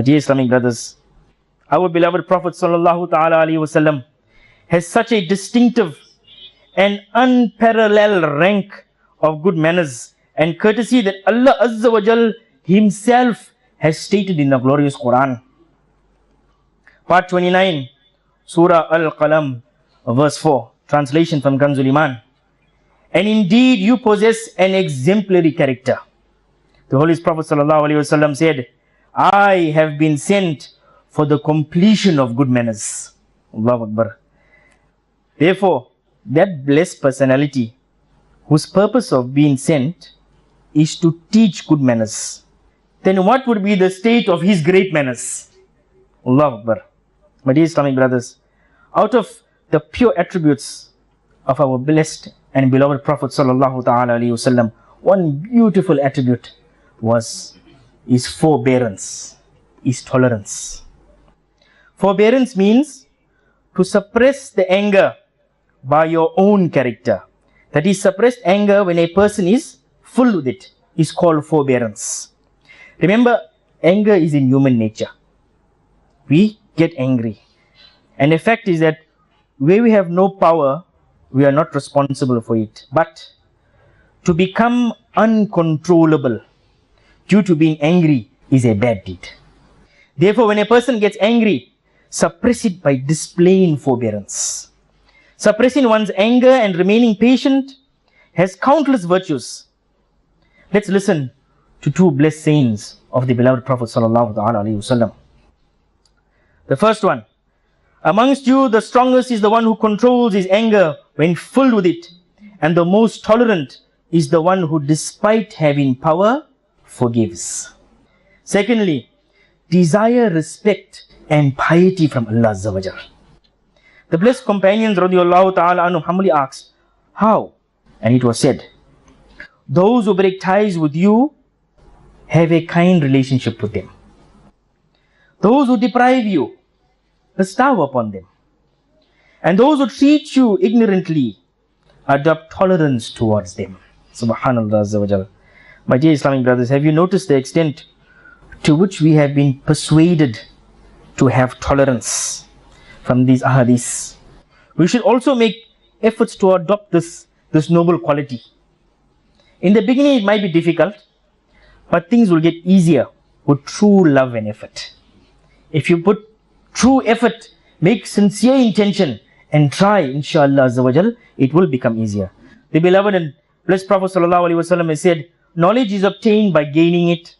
Dear Islamic brothers, our beloved Prophet sallallahu ta'ala alaihi wasallam has such a distinctive and unparalleled rank of good manners and courtesy that Allah Azza wa Jal Himself has stated in the glorious Quran. Part 29, Surah Al-Qalam, verse 4, translation from Kanzul Iman. And indeed you possess an exemplary character. The Holy Prophet sallallahu alaihi wasallam said, I have been sent for the completion of good manners. Allahu Akbar. Therefore, that blessed personality whose purpose of being sent is to teach good manners, then what would be the state of his great manners? Allahu Akbar. My dear Islamic brothers, out of the pure attributes of our blessed and beloved Prophet sallallahu ta'ala alaihi wasallam, one beautiful attribute was his forbearance, his tolerance. Forbearance means to suppress the anger by your own character. That is, suppressed anger when a person is full with it is called forbearance. Remember, anger is in human nature. We get angry. And the fact is that where we have no power, we are not responsible for it. But to become uncontrollable due to being angry is a bad deed. Therefore, when a person gets angry, suppress it by displaying forbearance. Suppressing one's anger and remaining patient has countless virtues. Let's listen to two blessed sayings of the beloved Prophet sallallahu alaihi wasallam. The first one, amongst you the strongest is the one who controls his anger when filled with it, and the most tolerant is the one who, despite having power, forgives. Secondly, desire respect and piety from Allah Azza wa Jal. The blessed companions radiallahu ta'ala anhum humbly asked, how? And it was said, those who break ties with you, have a kind relationship with them. Those who deprive you, bestow upon them. And those who treat you ignorantly, adopt tolerance towards them. Subhanallah Azza wa Jal. My dear Islamic brothers, have you noticed the extent to which we have been persuaded to have tolerance from these ahadith? We should also make efforts to adopt this noble quality. In the beginning it might be difficult, but things will get easier with true love and effort. If you put true effort, make sincere intention and try, inshallah Azza wa Jal, it will become easier. The beloved and blessed Prophet sallallahu alaihi wasallam has said, knowledge is obtained by gaining it.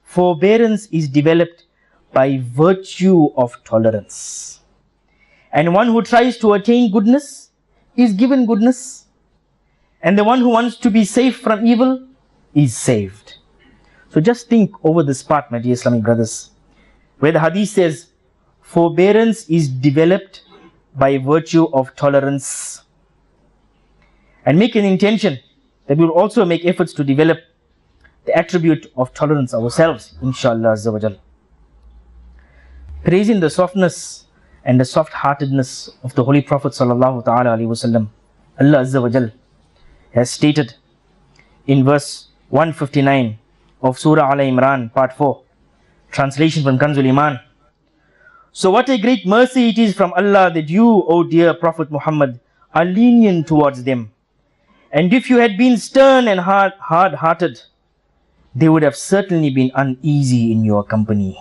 Forbearance is developed by virtue of tolerance. And one who tries to attain goodness is given goodness. And the one who wants to be safe from evil is saved. So just think over this part, my dear Islamic brothers, where the hadith says, forbearance is developed by virtue of tolerance. And make an intention that we will also make efforts to develop the attribute of tolerance ourselves, inshallah Azza wa Jal. Praising the softness and the soft-heartedness of the Holy Prophet sallallahu ta'ala alaihi wasallam, Allah Azza wa Jal has stated in verse 159 of Surah Al-Imran, part 4, translation from Kanzul Iman. So what a great mercy it is from Allah that you, O dear Prophet Muhammad, are lenient towards them. And if you had been stern and hard-hearted, they would have certainly been uneasy in your company.